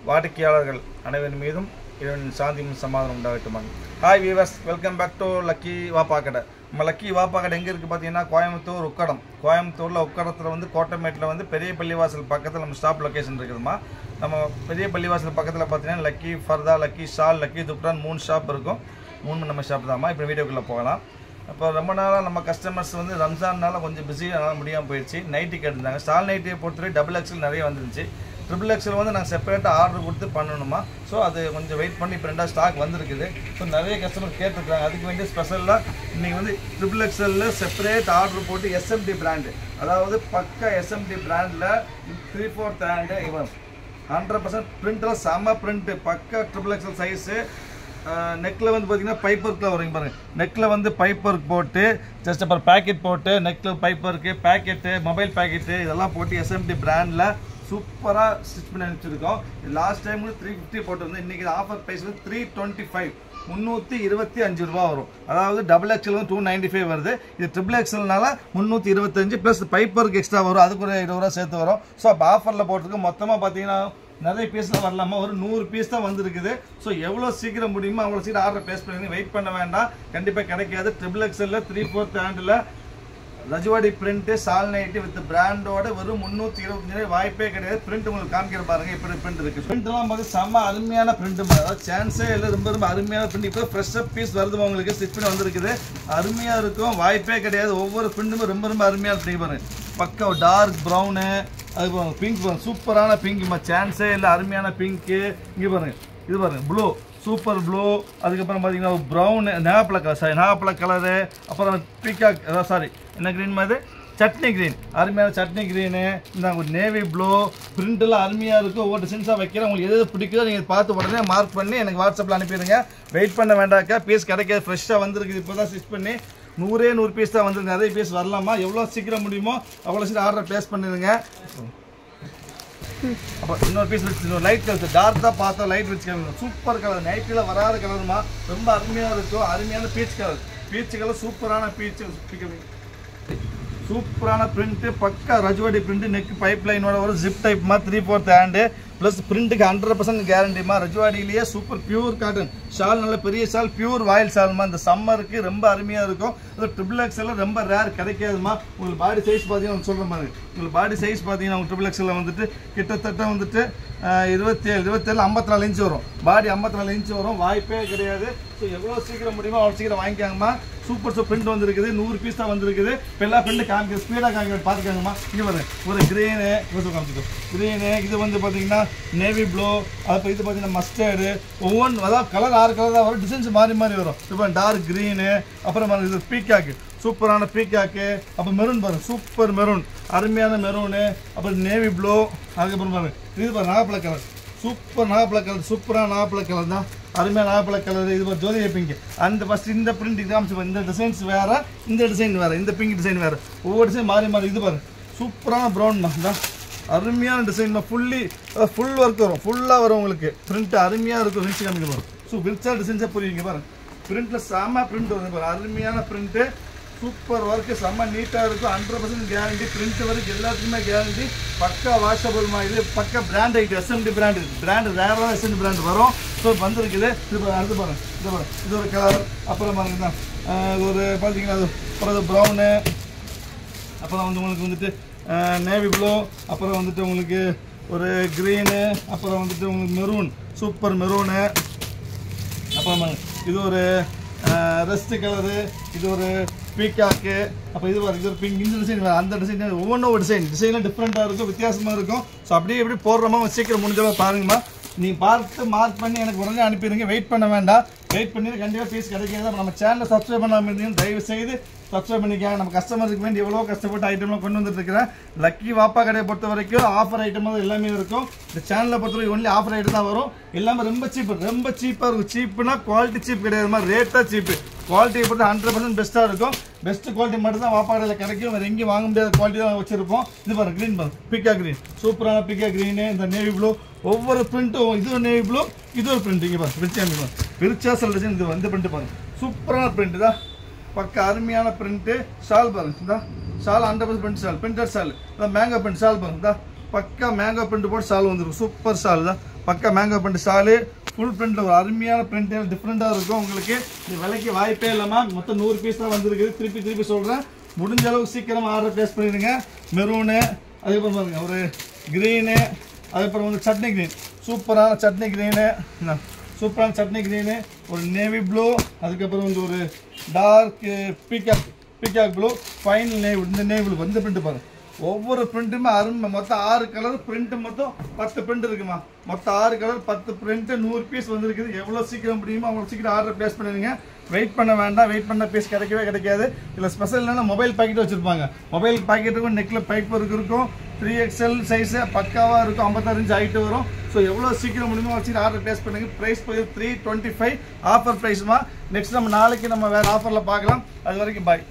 வாடிக்கையாளர்கள் அனைவரின் மீதும் இறைவனின் சாந்தியும் சமாதானம் உண்டாகட்டுமாங்க. Hi viewers, welcome back to lucky Vappa கடை. நம்ம லக்கி வாப்பா கடை எங்கே இருக்குது பார்த்தீங்கன்னா கோயம்புத்தூர் உக்கடம். கோயம்புத்தூரில் உக்கடத்தில் வந்து கோட்டமேட்டில் வந்து பெரிய பள்ளிவாசல் பக்கத்தில் நம்ம ஸ்டாப் லொக்கேஷன் இருக்குதுமா. நம்ம பெரிய பள்ளிவாசல் பக்கத்தில் பார்த்தீங்கன்னா லக்கி ஃபர்தா, லக்கி ஷால், லக்கி துப்ரான் 3 ஷாப் இருக்கும். 3 நம்ம ஷாப் தான்மா. இப்போ வீடியோக்குள்ளே போகலாம். அப்போ ரொம்ப நாளாக நம்ம கஸ்டமர்ஸ் வந்து ரம்ஜான்னால கொஞ்சம் பிஸியாக முடியாமல் போயிடுச்சு. நைட்டி கேட்டிருந்தாங்க. ஸ்டால் நைட்டியை பொறுத்தவரை டபுள் எக்ஸல் நிறைய வந்துருந்துச்சு. ட்ரிபிள் எக்ஸல் வந்து நாங்கள் செப்பரேட்டாக ஆர்டர் கொடுத்து பண்ணணுமா. ஸோ அது கொஞ்சம் வெயிட் பண்ணி இப்போ 2 ஸ்டாக் வந்துருக்குது. ஸோ நிறைய கஸ்டமர் கேட்டுருக்காங்க. அதுக்கு வேண்டிய ஸ்பெஷலாக இன்றைக்கி வந்து ட்ரிபிள் எக்ஸலில் செப்பரேட் ஆர்டர் போட்டு எஸ்எம்டி பிராண்டு, அதாவது பக்கா எஸ்எம்டி பிராண்டில் 3/4 ஹேண்டு இவன் 100% பிரிண்டில் செம்ம பிரிண்ட்டு, பக்கா ட்ரிபிள் எக்ஸல் சைஸு. நெக்கில் வந்து பார்த்தீங்கன்னா பைப்பர்க்கில் வருங்க பாருங்கள். நெக்கில் வந்து பைப்பர்க் போட்டு ஜஸ்ட் அப்புறம் பேக்கெட் போட்டு நெக்கில் பைப்பருக்கு பேக்கெட்டு, மொபைல் பேக்கெட்டு இதெல்லாம் போட்டு எஸ்எம்டி பிராண்டில் சூப்பராக ஸ்டிச் பண்ணி அனுப்பிச்சிருக்கோம். லாஸ்ட் டைம் கூட 350 போட்டிருந்தோம். இன்றைக்கி ஆஃபர் ப்ரைஸ் வந்து 325, 325 ரூபா வரும். அதாவது டபுள் எக்ஸல் வந்து 295 வருது. இது ட்ரிபிள் எக்ஸல்னால 325 ப்ளஸ் பைப்பருக்கு எக்ஸ்ட்ரா வரும். அதுக்கு ஒரு 20 ரூபா சேர்த்து வரும். ஸோ அப்போ ஆஃபரில் போட்டிருக்கு. மொத்தமாக பார்த்தீங்கன்னா நிறைய பீஸ்லாம் வரலாமா, ஒரு 100 பீஸ் தான் வந்துருக்குது. ஸோ எவ்வளோ சீக்கிரம் முடியுமோ அவ்வளோ சீக்கிரம் ஆர்டர் ப்ளேஸ் பண்ணி வெயிட் பண்ண வேண்டாம். கண்டிப்பாக கிடைக்காது. ட்ரிபிள் எக்ஸலில் 3/4 ஹேண்டில் ரஜ்வாடி பிரிண்ட்டு சால் நைட்டி வித் பிராண்டோட வெறும் 325 வாய்ப்பே கிடையாது. பிரிண்ட் உங்களுக்கு காமிக்கிற பாருங்க. இப்படி பிரிண்ட் இருக்கு. பிரிண்ட்லாம் பார்த்து செம்ம அருமையான பிரிண்ட், அதாவது சான்ஸே இல்லை. ரொம்ப அருமையான பிரிண்ட். இப்போ ஃப்ரெஷ்ஷாக பீஸ் வருது உங்களுக்கு, ஸ்டிச் பண்ணி வந்திருக்குது. அருமையாக இருக்கும், வாய்ப்பே கிடையாது. ஒவ்வொரு பிரிண்ட்டுமே ரொம்ப அருமையாக இருக்கு பாருங்க. பக்கா டார்க் ப்ரௌனு, அது பாருங்க பிங்க் பாருங்க, சூப்பரான பிங்க், சான்ஸே இல்லை. அருமையான பிங்க்கு. இங்கே பாருங்க, இது பாருங்க ப்ளூ, சூப்பர் ப்ளூ. அதுக்கப்புறம் பார்த்தீங்கன்னா ப்ரௌனு, நாகப்பழ கலரு. அப்புறம் பீகாக், சாரி என்ன க்ரீன் மாதிரி, சட்னி க்ரீன், அருமையான சட்னி க்ரீனு. இந்த ஒரு நேவி ப்ளூ. பிரிண்டெல்லாம் அருமையாக இருக்கும். ஒவ்வொரு டிசைன்ஸாக வைக்கிறேன். உங்களுக்கு எது பிடிக்குதோ நீங்கள் பார்த்து உடனே மார்க் பண்ணி எனக்கு வாட்ஸ்அப்பில் அனுப்பிடுங்க. வெயிட் பண்ண வேண்டாக்கா, பீஸ் கிடைக்காது. ஃப்ரெஷ்ஷாக வந்துருக்குது. இப்போ தான் ஸ்டிச் பண்ணி 100 பீஸ் தான் வந்துருக்கு. நிறைய பீஸ் வரலாமா. எவ்வளோ சீக்கிரம் முடியுமோ அவ்வளோ சீக்கிரம் ஆர்டர் ப்ளேஸ் பண்ணிடுங்க. அப்போ இன்னொரு பீஸ் வச்சு லைட் கலர், டார்க் தான் பார்த்தோம், லைட் வச்சு கலர், சூப்பர் கலர், நைட்டில் வராத கலருமா. ரொம்ப அருமையாக இருக்கும். அருமையான பீச் கலர், சூப்பரான சூப்பரான பிரிண்ட்டு, பக்கா ரஜ்வாடி பிரிண்ட். நெக் பைப் லைனோட ஒரு ஜிப் டைப் மாதிரி 3/4 ஹேண்டு ப்ளஸ் பிரிண்ட்டுக்கு 100% கேரண்டிமா. ரஜ்வாடியிலேயே சூப்பர் பியூர் காட்டன் ஷால், நல்ல பெரிய ஷால், பியூர் வாயில் ஷால்மா. இந்த சம்மருக்கு ரொம்ப அருமையாக இருக்கும். அது ட்ரிபிள் எக்ஸல் ரொம்ப ரேர், கிடைக்காதுமா. உங்களுக்கு பாடி சைஸ் பார்த்தீங்கன்னா சொல்கிற மாதிரி, உங்களுக்கு பாடி சைஸ் பார்த்தீங்கன்னா உங்களுக்கு ட்ரிபிள் எக்ஸலில் வந்துட்டு கிட்டத்தட்ட வந்துட்டு 27 54 இன்ச் வரும். பாடி 54 இன்ச் வரும். வாய்ப்பே கிடையாது. ஸோ எவ்வளோ சீக்கிரம் முடியுமோ அவ்வளோ சீக்கிரம் வாங்கிக்காங்கம்மா. சூப்பர் பிரிண்ட் வந்துருக்குது. 100 பீஸ் தான் வந்துருக்குது. இப்போ எல்லா பிரிண்ட் காமிக்க ஸ்பீடாக காமிக்க பார்த்துக்காங்கம்மா. இங்கே பாருங்க, ஒரு க்ரீனு காமிச்சிக்கோ, க்ரீனு. இது வந்து பார்த்தீங்கன்னா நேவி ப்ளூ. அப்போ இது பார்த்தீங்கன்னா மஸ்டர்டு. ஒவ்வொன்று அதாவது கலர் 6 கலர் தான் வரும். டிசைன்ஸ் மாறி வரும். இப்போ டார்க் க்ரீனு, அப்புறம் இது பீக்காக்கு, சூப்பரான பீக்காக்கு. அப்புறம் மெரூன் பாருங்க, சூப்பர் மெரூன், அருமையான மெரூனு. அப்புறம் நேவி ப்ளூ. அதுக்கப்புறம் பாருங்க இது பாருங்க நாகப்பழ கலர், சூப்பர் நாகப்பழ கலர், சூப்பரான நாகப்பழ கலர் தான், அருமையான நாகப்பழ கலர். இது பாரு ஜோதிய பிங்க். அந்த ஃபஸ்ட் இந்த பிரிண்ட் காமிச்சு, இந்த டிசைன்ஸ் வேறு, இந்த டிசைன் வேறு, இந்த பிங்க் டிசைன் வேறு, ஒவ்வொரு டிசைன் மாறி இது பாருங்க சூப்பரான ப்ரௌன் தான், அருமையான டிசைன் தான். ஃபுல் ஒர்க் வரும், ஃபுல்லாக வரும் உங்களுக்கு. பிரிண்ட் அருமையாக இருக்கும். விரிச்சு காமிக்க பாருங்க. ஸோ விரிச்சா டிசைன்ஸாக புரியுங்க பாருங்க. பிரிண்ட்டில் செம்ம பிரிண்ட் வருது பாருங்க. அருமையான பிரிண்ட்டு, சூப்பர் ஒர்க்கு, செம்ம நீட்டாக இருக்கும். 100% கேரண்டி. பிரிண்ட் வரைக்கும் எல்லாத்துக்குமே கேரண்டி. பக்கா வாஷபிள்மா. இது பக்கா brand item, SMT brand. Brand வேறு எஸ்எம்டி பிராண்ட் வரும். ஸோ வந்துருக்குது. இது அடுத்து பாருங்க, இது ஒரு கலர். அப்புறம் பாருங்க தான் ஒரு பார்த்தீங்கன்னா அது அப்புறம் ப்ரௌனு. அப்புறம் வந்து உங்களுக்கு வந்துட்டு நேவி ப்ளூ. அப்புறம் வந்துட்டு உங்களுக்கு ஒரு க்ரீனு. அப்புறம் வந்துட்டு உங்களுக்கு மெரூன், சூப்பர் மெரூனு. அப்புறம் இது ஒரு ரெஸ்ட் கலரு. இது ஒரு பீக்காக்கு. அப்போ இது ஒரு பிங்க். இந்த டிசைன் வேறு, அந்த டிசைன், ஒவ்வொன்றும் ஒரு டிசைனாக டிஃப்ரெண்ட்டாக இருக்கும், வித்தியாசமாக இருக்கும். ஸோ அப்படியே எப்படி போடுறோமா சீக்கிரம் முடிஞ்சளவு பாருங்கம்மா. நீங்கள் பார்த்து மார்க் பண்ணி எனக்கு உடனே அனுப்பிடுங்க. வெயிட் பண்ண வேண்டாம். வெயிட் பண்ணி கண்டிப்பாக பீஸ் கிடைக்காது. நம்ம சேனலை சப்ஸ்கிரைப் பண்ணாமல் இருந்தீங்கன்னா தயவு செய்து சப்ஸ்கிரைப் பண்ணிக்காங்க. நம்ம கஸ்டமருக்கு வேண்டி எவ்வளோ கஷ்டப்பட்டு ஐட்டம்லாம் கொண்டு வந்துட்டு இருக்கிறேன். லக்கி வாப்பா கடையை பொறுத்த வரைக்கும் ஆஃபர் ஐட்டம் தான் எல்லாமே இருக்கும். இந்த சேனலை பொறுத்த வரைக்கும் ஒன்லி ஆஃபர் ஐட்டம் தான் வரும். எல்லாமே ரொம்ப சீப்பாக இருக்கும். சீப்புனா குவாலிட்டி சீப் கிடையாது, மாதிரி ரேட்டாக சீப்பு. குவாலிட்டியை பொறுத்து 100% பெஸ்ட்டாக இருக்கும். பெஸ்ட் குவாலிட்டி மட்டும் தான் வாப்பா கடையில் கிடைக்கும். வேறு எங்கேயும் வாங்க முடியாத குவாலிட்டி தான் வச்சுருப்போம். இது பாருங்க க்ரீன் பாருங்க, பீக்கா க்ரீன், சூப்பரான பீக்கா க்ரீனு. இந்த நேவி ப்ளூ, ஒவ்வொரு பிரிண்ட்டும், இது ஒரு நேவி ப்ளூ, இது ஒரு பிரிண்ட். இங்கே பாருங்க விரிச்சா சில டிசைன். இது வந்து பிரிண்ட் பாருங்க, சூப்பரான பிரிண்ட் தான், பக்க அருமையான பிரிண்ட்டு. ஷால் பாருங்க, இந்த shawl 100% print shawl, printed shawl, mango print shawl பாருங்க. பக்கா மேங்கோ பிரிண்ட் போட்டு ஷால் வந்துருக்கும். சூப்பர் ஷால் தான், பக்கா mango print shawl. Full print ஒரு அருமையான பிரிண்ட் டிஃப்ரெண்டாக இருக்கும் உங்களுக்கு. இந்த விலைக்கு வாய்ப்பே இல்லாமல் மொத்தம் 100 பீஸ் தான் வந்துருக்குது. திருப்பி சொல்கிறேன், முடிஞ்ச அளவுக்கு சீக்கிரமாக ஆர்டர் ப்ளேஸ் பண்ணிடுங்க. மெரூனு, அதுக்கப்புறம் பாருங்க ஒரு க்ரீனு, அதுக்கப்புறம் வந்து சட்னி க்ரீன், சூப்பரான சட்னி க்ரீனு, சூப்பரான சட்னி க்ரீனு, ஒரு நேவி ப்ளூ, அதுக்கப்புறம் வந்து ஒரு dark peacock blue, fine navy. இந்த நேவி ப்ளூ வந்து பிரிண்ட் பாருங்கள். ஒவ்வொரு பிரிண்ட்டுமே அருமை. மொத்தம் 6 கலர் பிரிண்ட், மொத்தம் 10 பிரிண்ட் இருக்குமா. மொத்தம் 6 கலர் 10 பிரிண்ட் 100 பீஸ் வந்துருக்குது. எவ்வளோ சீக்கிரம் முடியுமோ அவ்வளோ சீக்கிரம் ஆர்டர் ப்ளேஸ் பண்ணிடுங்க. வெயிட் பண்ண வேண்டாம், வெயிட் பண்ண பீஸ் கிடைக்காது. இதில் ஸ்பெஷல் என்னன்னா மொபைல் பாக்கெட் வச்சுருப்பாங்க. மொபைல் பாக்கெட்டுக்கும் நெக்கில் பைப் இருக்கும். 3XL சைஸு பக்காவாக இருக்கும். 56 இன்ச் ஹைட்டு வரும். ஸோ எவ்வளோ சீக்கிரம் முடியுமோ வச்சு ஆர்டர் ப்ளேஸ் பண்ணுங்க. ப்ரைஸ் போய் 325 ஆஃபர் ப்ரைஸ்மா. நெக்ஸ்ட் நம்ம நாளைக்கு நம்ம வேறு ஆஃபரில் பார்க்கலாம். அது வரைக்கும் பாய்.